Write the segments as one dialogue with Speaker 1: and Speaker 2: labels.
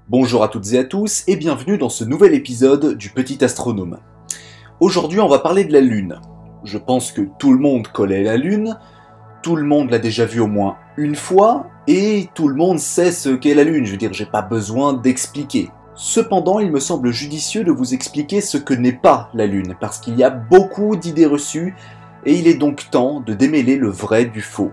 Speaker 1: Bonjour à toutes et à tous et bienvenue dans ce nouvel épisode du Petit Astronome. Aujourd'hui on va parler de la Lune. Je pense que tout le monde connaît la Lune, tout le monde l'a déjà vue au moins une fois et tout le monde sait ce qu'est la Lune, je veux dire j'ai pas besoin d'expliquer. Cependant il me semble judicieux de vous expliquer ce que n'est pas la Lune parce qu'il y a beaucoup d'idées reçues et il est donc temps de démêler le vrai du faux.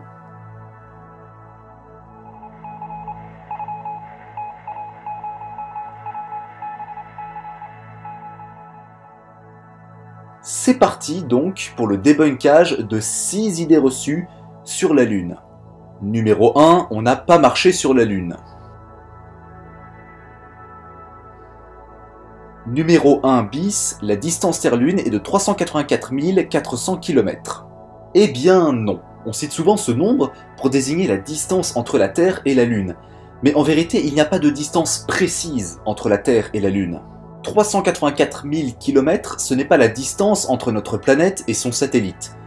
Speaker 1: C'est parti donc pour le débunkage de 6 idées reçues sur la Lune. Numéro 1, on n'a pas marché sur la Lune. Numéro 1 bis, la distance Terre-Lune est de 384 400 km. Eh bien non, on cite souvent ce nombre pour désigner la distance entre la Terre et la Lune. Mais en vérité, il n'y a pas de distance précise entre la Terre et la Lune. 384 000 km, ce n'est pas la distance entre notre planète et son satellite.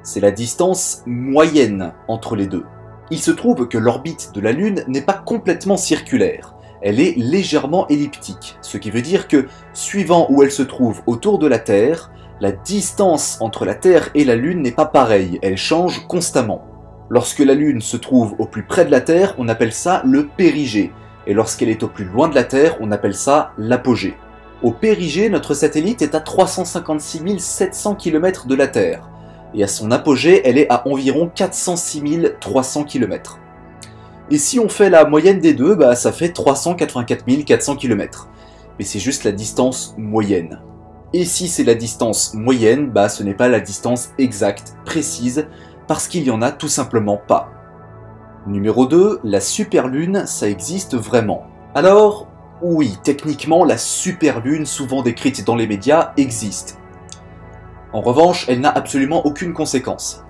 Speaker 1: C'est la distance moyenne entre les deux. Il se trouve que l'orbite de la Lune n'est pas complètement circulaire. Elle est légèrement elliptique, ce qui veut dire que, suivant où elle se trouve autour de la Terre, la distance entre la Terre et la Lune n'est pas pareille, elle change constamment. Lorsque la Lune se trouve au plus près de la Terre, on appelle ça le périgée, et lorsqu'elle est au plus loin de la Terre, on appelle ça l'apogée. Au périgée, notre satellite est à 356 700 km de la Terre, et à son apogée, elle est à environ 406 300 km. Et si on fait la moyenne des deux, ça fait 384 400 km. Mais c'est juste la distance moyenne. Et si c'est la distance moyenne, ce n'est pas la distance exacte, précise, parce qu'il n'y en a tout simplement pas. Numéro 2, la superlune, ça existe vraiment. Alors, oui, techniquement, la superlune, souvent décrite dans les médias, existe. En revanche, elle n'a absolument aucune conséquence.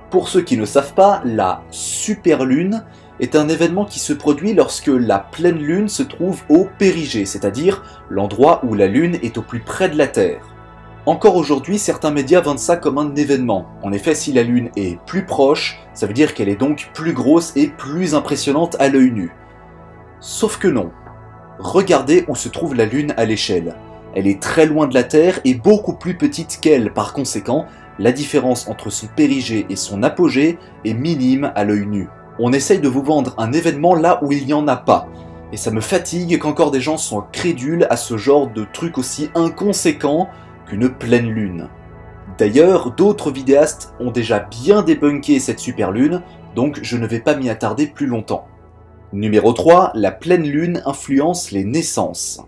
Speaker 1: Pour ceux qui ne savent pas, la superlune est un événement qui se produit lorsque la pleine lune se trouve au périgée, c'est-à-dire l'endroit où la lune est au plus près de la Terre. Encore aujourd'hui, certains médias vendent ça comme un événement. En effet, si la lune est plus proche, ça veut dire qu'elle est donc plus grosse et plus impressionnante à l'œil nu. Sauf que non. Regardez où se trouve la Lune à l'échelle. Elle est très loin de la Terre et beaucoup plus petite qu'elle, par conséquent, la différence entre son périgée et son apogée est minime à l'œil nu. On essaye de vous vendre un événement là où il n'y en a pas, et ça me fatigue qu'encore des gens soient crédules à ce genre de truc aussi inconséquent qu'une pleine Lune. D'ailleurs, d'autres vidéastes ont déjà bien débunké cette super Lune, donc je ne vais pas m'y attarder plus longtemps. Numéro 3, la pleine lune influence les naissances.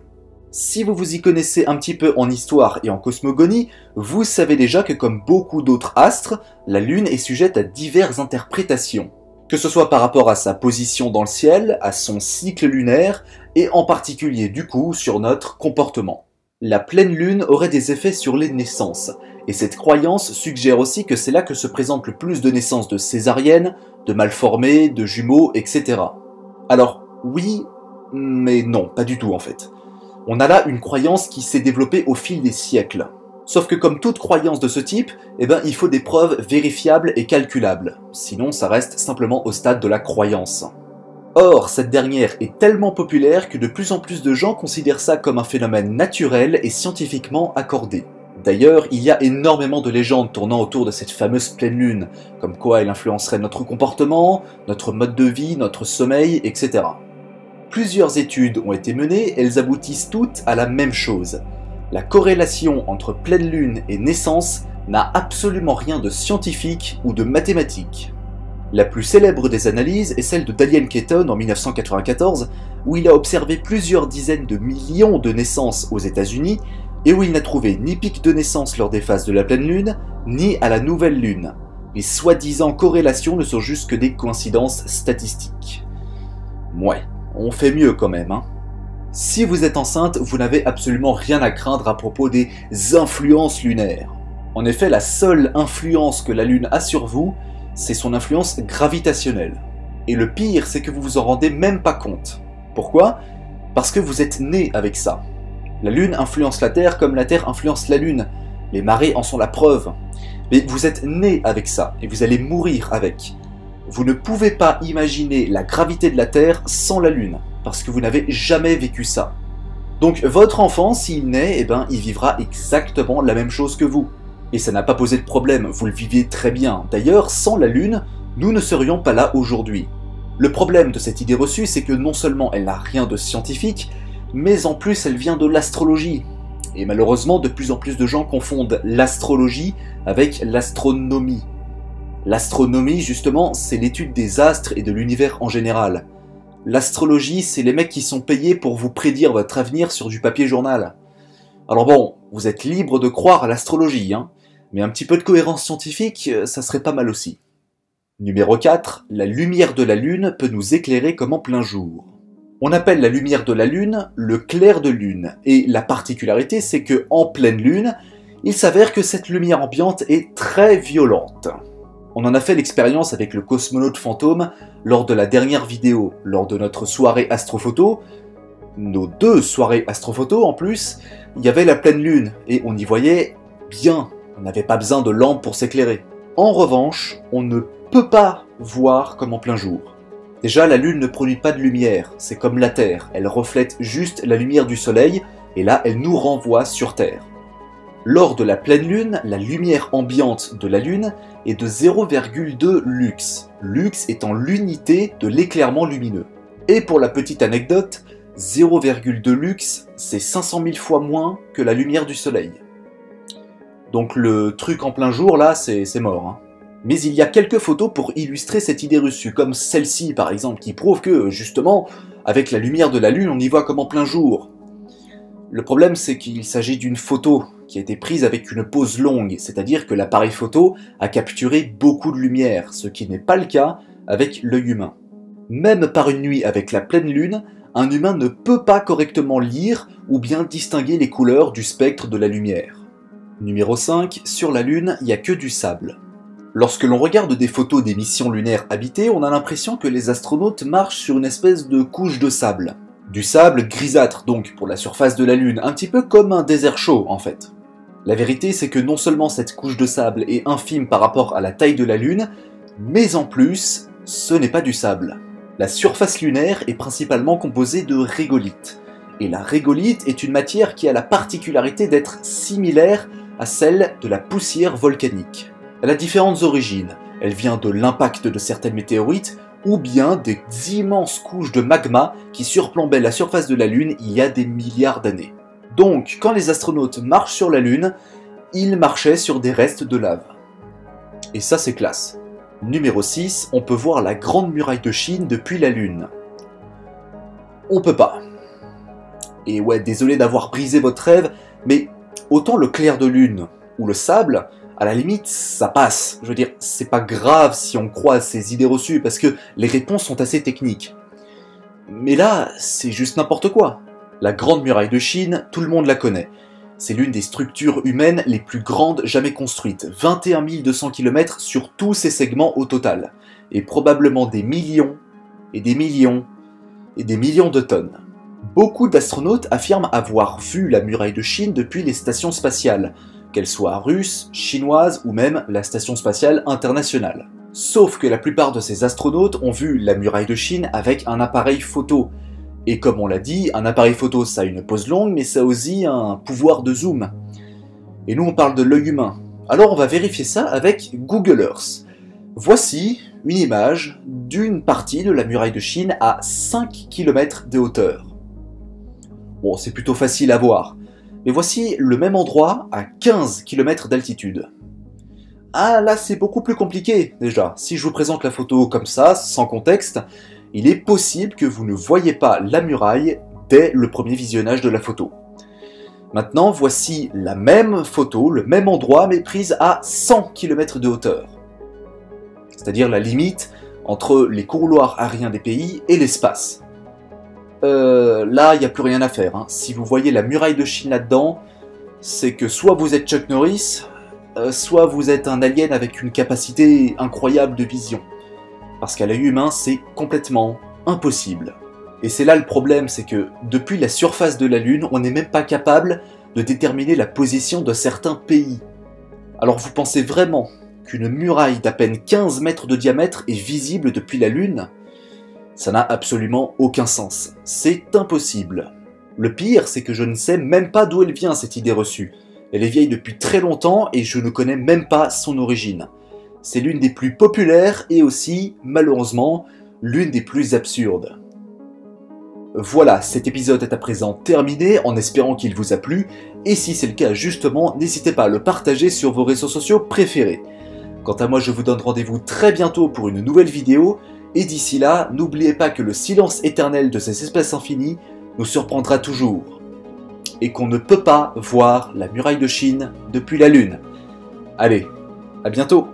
Speaker 1: Si vous vous y connaissez un petit peu en histoire et en cosmogonie, vous savez déjà que comme beaucoup d'autres astres, la lune est sujette à diverses interprétations. Que ce soit par rapport à sa position dans le ciel, à son cycle lunaire, et en particulier du coup sur notre comportement. La pleine lune aurait des effets sur les naissances, et cette croyance suggère aussi que c'est là que se présentent le plus de naissances de césariennes, de malformés, de jumeaux, etc. Alors oui, mais non, pas du tout en fait. On a là une croyance qui s'est développée au fil des siècles. Sauf que comme toute croyance de ce type, il faut des preuves vérifiables et calculables. Sinon ça reste simplement au stade de la croyance. Or, cette dernière est tellement populaire que de plus en plus de gens considèrent ça comme un phénomène naturel et scientifiquement accordé. D'ailleurs, il y a énormément de légendes tournant autour de cette fameuse pleine lune, comme quoi elle influencerait notre comportement, notre mode de vie, notre sommeil, etc. Plusieurs études ont été menées, elles aboutissent toutes à la même chose. La corrélation entre pleine lune et naissance n'a absolument rien de scientifique ou de mathématique. La plus célèbre des analyses est celle de Dalian Keaton en 1994, où il a observé plusieurs dizaines de millions de naissances aux États-Unis, et où il n'a trouvé ni pic de naissance lors des phases de la pleine lune, ni à la nouvelle lune. Les soi-disant corrélations ne sont juste que des coïncidences statistiques. Ouais, on fait mieux quand même, hein. Si vous êtes enceinte, vous n'avez absolument rien à craindre à propos des influences lunaires. En effet, la seule influence que la lune a sur vous, c'est son influence gravitationnelle. Et le pire, c'est que vous vous en rendez même pas compte. Pourquoi ? Parce que vous êtes né avec ça. La Lune influence la Terre comme la Terre influence la Lune. Les marées en sont la preuve. Mais vous êtes né avec ça, et vous allez mourir avec. Vous ne pouvez pas imaginer la gravité de la Terre sans la Lune. parce que vous n'avez jamais vécu ça. Donc votre enfant, s'il naît, eh ben, il vivra exactement la même chose que vous. Et ça n'a pas posé de problème, vous le viviez très bien. D'ailleurs, sans la Lune, nous ne serions pas là aujourd'hui. Le problème de cette idée reçue, c'est que non seulement elle n'a rien de scientifique, mais en plus elle vient de l'astrologie. Et malheureusement, de plus en plus de gens confondent l'astrologie avec l'astronomie. L'astronomie, justement, c'est l'étude des astres et de l'univers en général. L'astrologie, c'est les mecs qui sont payés pour vous prédire votre avenir sur du papier journal. Alors bon, vous êtes libre de croire à l'astrologie, hein, mais un petit peu de cohérence scientifique, ça serait pas mal aussi. Numéro 4, la lumière de la Lune peut nous éclairer comme en plein jour. On appelle la lumière de la Lune le clair de lune, et la particularité c'est que en pleine Lune, il s'avère que cette lumière ambiante est très violente. On en a fait l'expérience avec le cosmonaute fantôme lors de la dernière vidéo, lors de notre soirée astrophoto, nos 2 soirées astrophoto en plus, il y avait la pleine Lune, et on y voyait bien, on n'avait pas besoin de lampe pour s'éclairer. En revanche, on ne peut pas voir comme en plein jour. Déjà, la Lune ne produit pas de lumière, c'est comme la Terre, elle reflète juste la lumière du Soleil, et là, elle nous renvoie sur Terre. Lors de la pleine Lune, la lumière ambiante de la Lune est de 0,2 lux, lux étant l'unité de l'éclairement lumineux. Et pour la petite anecdote, 0,2 lux, c'est 500 000 fois moins que la lumière du Soleil. Donc le truc en plein jour, là, c'est mort, hein. Mais il y a quelques photos pour illustrer cette idée reçue, comme celle-ci par exemple, qui prouve que, justement, avec la lumière de la Lune, on y voit comme en plein jour. Le problème, c'est qu'il s'agit d'une photo qui a été prise avec une pause longue, c'est-à-dire que l'appareil photo a capturé beaucoup de lumière, ce qui n'est pas le cas avec l'œil humain. Même par une nuit avec la pleine Lune, un humain ne peut pas correctement lire ou bien distinguer les couleurs du spectre de la lumière. Numéro 5, sur la Lune, il n'y a que du sable. Lorsque l'on regarde des photos des missions lunaires habitées, on a l'impression que les astronautes marchent sur une espèce de couche de sable. Du sable grisâtre donc pour la surface de la Lune, un petit peu comme un désert chaud en fait. La vérité c'est que non seulement cette couche de sable est infime par rapport à la taille de la Lune, mais en plus, ce n'est pas du sable. La surface lunaire est principalement composée de régolithe. Et la régolithe est une matière qui a la particularité d'être similaire à celle de la poussière volcanique. Elle a différentes origines. Elle vient de l'impact de certaines météorites ou bien des immenses couches de magma qui surplombaient la surface de la Lune il y a des milliards d'années. Donc, quand les astronautes marchent sur la Lune, ils marchaient sur des restes de lave. Et ça, c'est classe. Numéro 6, on peut voir la Grande Muraille de Chine depuis la Lune. On peut pas. Et ouais, désolé d'avoir brisé votre rêve, mais autant le clair de lune ou le sable, à la limite, ça passe. Je veux dire, c'est pas grave si on croit à ces idées reçues, parce que les réponses sont assez techniques. Mais là, c'est juste n'importe quoi. La Grande Muraille de Chine, tout le monde la connaît. C'est l'une des structures humaines les plus grandes jamais construites. 21 200 km sur tous ses segments au total. Et probablement des millions, et des millions, et des millions de tonnes. Beaucoup d'astronautes affirment avoir vu la muraille de Chine depuis les stations spatiales, qu'elles soient russes, chinoises ou même la station spatiale internationale. Sauf que la plupart de ces astronautes ont vu la muraille de Chine avec un appareil photo. Et comme on l'a dit, un appareil photo ça a une pose longue, mais ça a aussi un pouvoir de zoom. Et nous on parle de l'œil humain. Alors on va vérifier ça avec Google Earth. Voici une image d'une partie de la muraille de Chine à 5 km de hauteur. Bon, c'est plutôt facile à voir. Mais voici le même endroit à 15 km d'altitude. Ah là c'est beaucoup plus compliqué déjà. Si je vous présente la photo comme ça, sans contexte, il est possible que vous ne voyez pas la muraille dès le premier visionnage de la photo. Maintenant, voici la même photo, le même endroit, mais prise à 100 km de hauteur. C'est-à-dire la limite entre les couloirs aériens des pays et l'espace. Là, il n'y a plus rien à faire, hein. Si vous voyez la muraille de Chine là-dedans, c'est que soit vous êtes Chuck Norris, soit vous êtes un alien avec une capacité incroyable de vision. Parce qu'à l'œil humain, c'est complètement impossible. Et c'est là le problème, c'est que depuis la surface de la Lune, on n'est même pas capable de déterminer la position de certains pays. Alors vous pensez vraiment qu'une muraille d'à peine 15 mètres de diamètre est visible depuis la Lune ? Ça n'a absolument aucun sens. C'est impossible. Le pire, c'est que je ne sais même pas d'où elle vient cette idée reçue. Elle est vieille depuis très longtemps et je ne connais même pas son origine. C'est l'une des plus populaires et aussi, malheureusement, l'une des plus absurdes. Voilà, cet épisode est à présent terminé en espérant qu'il vous a plu, et si c'est le cas justement, n'hésitez pas à le partager sur vos réseaux sociaux préférés. Quant à moi, je vous donne rendez-vous très bientôt pour une nouvelle vidéo, et d'ici là, n'oubliez pas que le silence éternel de ces espèces infinies nous surprendra toujours, et qu'on ne peut pas voir la muraille de Chine depuis la Lune. Allez, à bientôt!